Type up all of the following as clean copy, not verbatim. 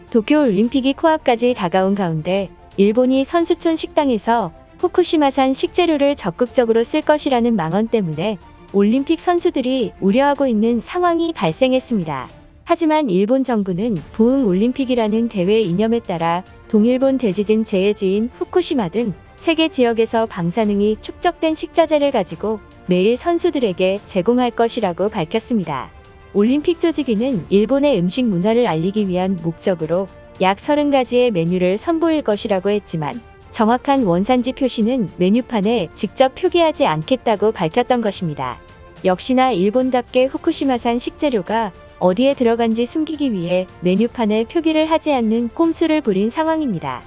도쿄올림픽이 코앞까지 다가온 가운데 일본이 선수촌 식당에서 후쿠시마산 식재료를 적극적으로 쓸 것이라는 망언 때문에 올림픽 선수들이 우려하고 있는 상황이 발생했습니다. 하지만 일본 정부는 부흥올림픽이라는 대회 이념에 따라 동일본 대지진 재해지인 후쿠시마 등 세계 지역에서 방사능이 축적된 식자재를 가지고 매일 선수들에게 제공할 것이라고 밝혔습니다. 올림픽 조직위는 일본의 음식 문화를 알리기 위한 목적으로 약 30가지의 메뉴를 선보일 것이라고 했지만 정확한 원산지 표시는 메뉴판에 직접 표기하지 않겠다고 밝혔던 것입니다. 역시나 일본답게 후쿠시마산 식재료가 어디에 들어간지 숨기기 위해 메뉴판에 표기를 하지 않는 꼼수를 부린 상황입니다.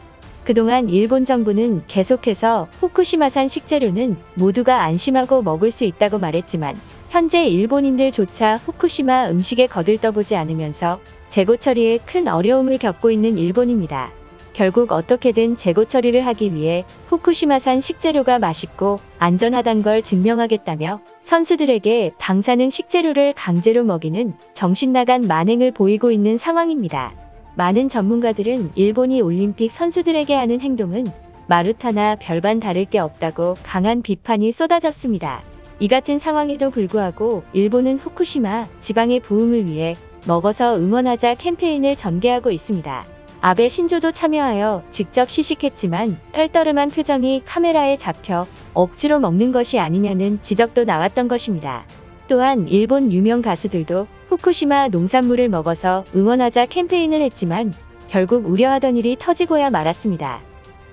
그동안 일본 정부는 계속해서 후쿠시마산 식재료는 모두가 안심하고 먹을 수 있다고 말했지만 현재 일본인들조차 후쿠시마 음식에 거들떠보지 않으면서 재고 처리에 큰 어려움을 겪고 있는 일본입니다. 결국 어떻게든 재고 처리를 하기 위해 후쿠시마산 식재료가 맛있고 안전하단 걸 증명하겠다며 선수들에게 방사능 식재료를 강제로 먹이는 정신나간 만행을 보이고 있는 상황입니다. 많은 전문가들은 일본이 올림픽 선수들에게 하는 행동은 마루타나 별반 다를 게 없다고 강한 비판이 쏟아졌습니다. 이 같은 상황에도 불구하고 일본은 후쿠시마 지방의 부흥을 위해 먹어서 응원하자 캠페인을 전개하고 있습니다. 아베 신조도 참여하여 직접 시식했지만 떨떠름한 표정이 카메라에 잡혀 억지로 먹는 것이 아니냐는 지적도 나왔던 것입니다. 또한 일본 유명 가수들도 후쿠시마 농산물을 먹어서 응원하자 캠페인을 했지만 결국 우려하던 일이 터지고야 말았습니다.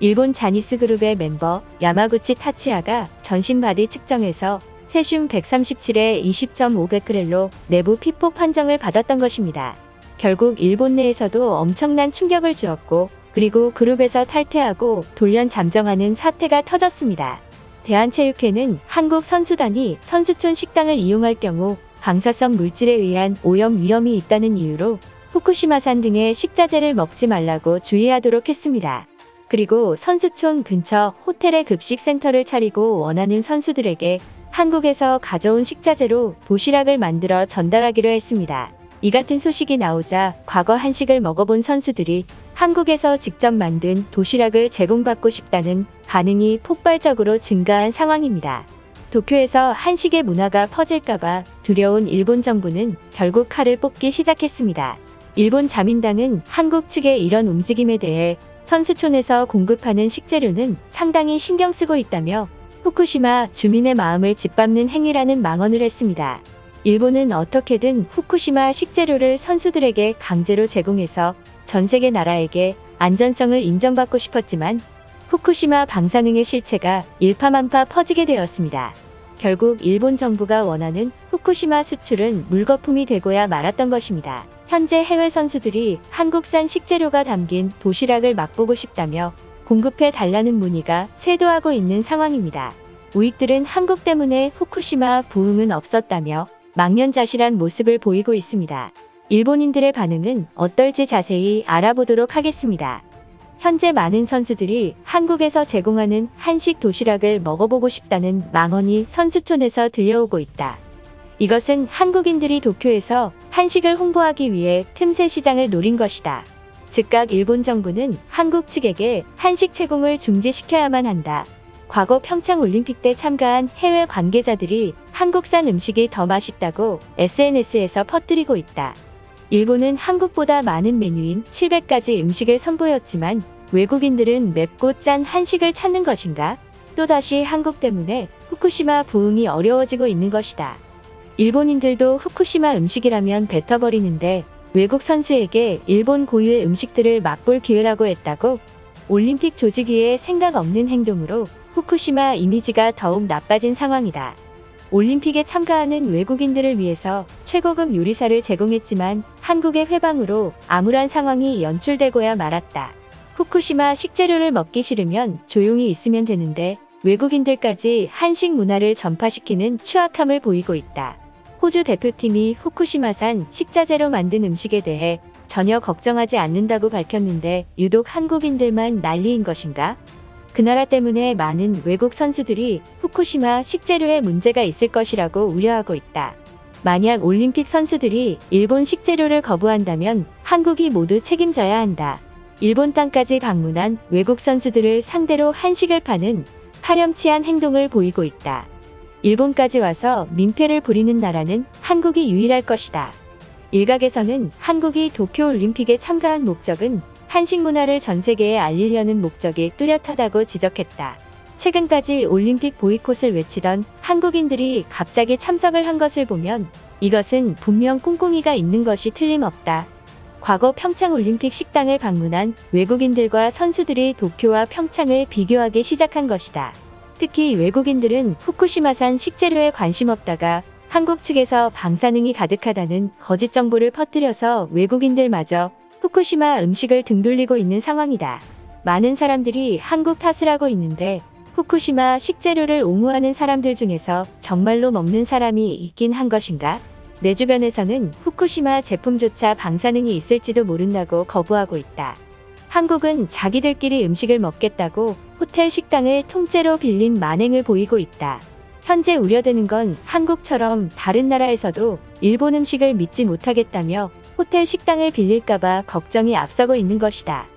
일본 자니스 그룹의 멤버 야마구치 타치야가 전신 바디 측정에서 세슘 137에 20.5베크렐로 내부 피폭 판정을 받았던 것입니다. 결국 일본 내에서도 엄청난 충격을 주었고 그리고 그룹에서 탈퇴하고 돌연 잠정하는 사태가 터졌습니다. 대한체육회는 한국 선수단이 선수촌 식당을 이용할 경우 방사성 물질에 의한 오염 위험이 있다는 이유로 후쿠시마산 등의 식자재를 먹지 말라고 주의하도록 했습니다. 그리고 선수촌 근처 호텔에 급식센터를 차리고 원하는 선수들에게 한국에서 가져온 식자재로 도시락을 만들어 전달하기로 했습니다. 이 같은 소식이 나오자 과거 한식을 먹어본 선수들이 한국에서 직접 만든 도시락을 제공받고 싶다는 반응이 폭발적으로 증가한 상황입니다. 도쿄에서 한식의 문화가 퍼질까봐 두려운 일본 정부는 결국 칼을 뽑기 시작했습니다. 일본 자민당은 한국 측의 이런 움직임에 대해 선수촌에서 공급하는 식재료는 상당히 신경 쓰고 있다며 후쿠시마 주민의 마음을 짓밟는 행위라는 망언을 했습니다. 일본은 어떻게든 후쿠시마 식재료를 선수들에게 강제로 제공해서 전 세계 나라에게 안전성을 인정받고 싶었지만 후쿠시마 방사능의 실체가 일파만파 퍼지게 되었습니다. 결국 일본 정부가 원하는 후쿠시마 수출은 물거품이 되고야 말았던 것입니다. 현재 해외 선수들이 한국산 식재료가 담긴 도시락을 맛보고 싶다며 공급해 달라는 문의가 쇄도하고 있는 상황입니다. 우익들은 한국 때문에 후쿠시마 부흥은 없었다며 망연자실한 모습을 보이고 있습니다. 일본인들의 반응은 어떨지 자세히 알아보도록 하겠습니다. 현재 많은 선수들이 한국에서 제공하는 한식 도시락을 먹어보고 싶다는 망언이 선수촌에서 들려오고 있다. 이것은 한국인들이 도쿄에서 한식을 홍보하기 위해 틈새 시장을 노린 것이다. 즉각 일본 정부는 한국 측에게 한식 제공을 중지시켜야만 한다. 과거 평창올림픽 때 참가한 해외 관계자들이 한국산 음식이 더 맛있다고 SNS에서 퍼뜨리고 있다. 일본은 한국보다 많은 메뉴인 700가지 음식을 선보였지만 외국인들은 맵고 짠 한식을 찾는 것인가? 또다시 한국 때문에 후쿠시마 부흥이 어려워지고 있는 것이다. 일본인들도 후쿠시마 음식이라면 뱉어버리는데 외국 선수에게 일본 고유의 음식들을 맛볼 기회라고 했다고? 올림픽 조직위의 생각 없는 행동으로 후쿠시마 이미지가 더욱 나빠진 상황이다. 올림픽에 참가하는 외국인들을 위해서 최고급 요리사를 제공했지만 한국의 회방으로 암울한 상황이 연출되고야 말았다. 후쿠시마 식재료를 먹기 싫으면 조용히 있으면 되는데 외국인들까지 한식 문화를 전파시키는 추악함을 보이고 있다. 호주 대표팀이 후쿠시마산 식자재로 만든 음식에 대해 전혀 걱정하지 않는다고 밝혔는데 유독 한국인들만 난리인 것인가? 그 나라 때문에 많은 외국 선수들이 후쿠시마 식재료에 문제가 있을 것이라고 우려하고 있다. 만약 올림픽 선수들이 일본 식재료를 거부한다면 한국이 모두 책임져야 한다. 일본 땅까지 방문한 외국 선수들을 상대로 한식을 파는 파렴치한 행동을 보이고 있다. 일본까지 와서 민폐를 부리는 나라는 한국이 유일할 것이다. 일각에서는 한국이 도쿄올림픽에 참가한 목적은 한식 문화를 전 세계에 알리려는 목적이 뚜렷하다고 지적했다. 최근까지 올림픽 보이콧을 외치던 한국인들이 갑자기 참석을 한 것을 보면 이것은 분명 꿍꿍이가 있는 것이 틀림없다. 과거 평창올림픽 식당을 방문한 외국인들과 선수들이 도쿄와 평창을 비교하기 시작한 것이다. 특히 외국인들은 후쿠시마산 식재료에 관심 없다가 한국 측에서 방사능이 가득하다는 거짓 정보를 퍼뜨려서 외국인들마저 후쿠시마 음식을 등돌리고 있는 상황이다. 많은 사람들이 한국 탓을 하고 있는데 후쿠시마 식재료를 옹호하는 사람들 중에서 정말로 먹는 사람이 있긴 한 것인가? 내 주변에서는 후쿠시마 제품조차 방사능이 있을지도 모른다고 거부하고 있다. 한국은 자기들끼리 음식을 먹겠다고 호텔 식당을 통째로 빌린 만행을 보이고 있다. 현재 우려되는 건 한국처럼 다른 나라에서도 일본 음식을 믿지 못하겠다며 호텔 식당을 빌릴까봐 걱정이 앞서고 있는 것이다.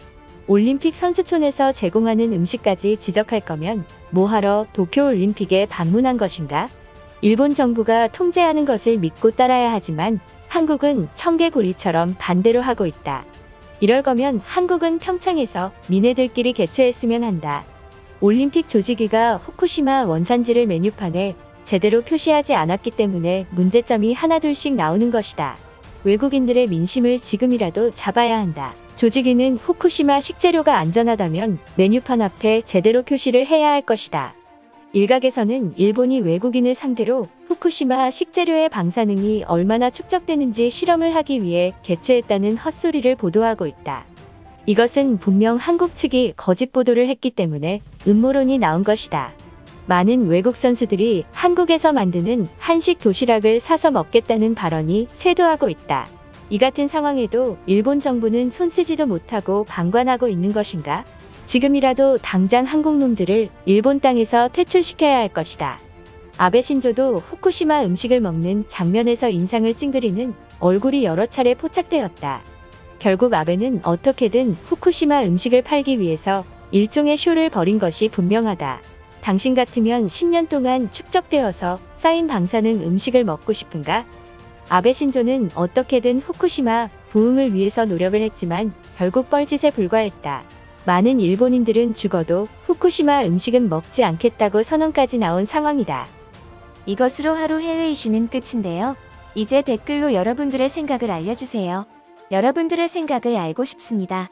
올림픽 선수촌에서 제공하는 음식까지 지적할 거면 뭐하러 도쿄올림픽에 방문한 것인가? 일본 정부가 통제하는 것을 믿고 따라야 하지만 한국은 청개구리처럼 반대로 하고 있다. 이럴 거면 한국은 평창에서 니네들끼리 개최했으면 한다. 올림픽 조직위가 후쿠시마 원산지를 메뉴판에 제대로 표시하지 않았기 때문에 문제점이 하나둘씩 나오는 것이다. 외국인들의 민심을 지금이라도 잡아야 한다. 조직위는 후쿠시마 식재료가 안전하다면 메뉴판 앞에 제대로 표시를 해야 할 것이다. 일각에서는 일본이 외국인을 상대로 후쿠시마 식재료의 방사능이 얼마나 축적되는지 실험을 하기 위해 개최했다는 헛소리를 보도하고 있다. 이것은 분명 한국 측이 거짓 보도를 했기 때문에 음모론이 나온 것이다. 많은 외국 선수들이 한국에서 만드는 한식 도시락을 사서 먹겠다는 발언이 쇄도하고 있다. 이 같은 상황에도 일본 정부는 손쓰지도 못하고 방관하고 있는 것인가? 지금이라도 당장 한국놈들을 일본 땅에서 퇴출시켜야 할 것이다. 아베 신조도 후쿠시마 음식을 먹는 장면에서 인상을 찡그리는 얼굴이 여러 차례 포착되었다. 결국 아베는 어떻게든 후쿠시마 음식을 팔기 위해서 일종의 쇼를 벌인 것이 분명하다. 당신 같으면 10년 동안 축적되어서 쌓인 방사능 음식을 먹고 싶은가? 아베 신조는 어떻게든 후쿠시마 부흥을 위해서 노력을 했지만 결국 뻘짓에 불과했다. 많은 일본인들은 죽어도 후쿠시마 음식은 먹지 않겠다고 선언까지 나온 상황이다. 이것으로 하루 해외 이슈는 끝인데요. 이제 댓글로 여러분들의 생각을 알려주세요. 여러분들의 생각을 알고 싶습니다.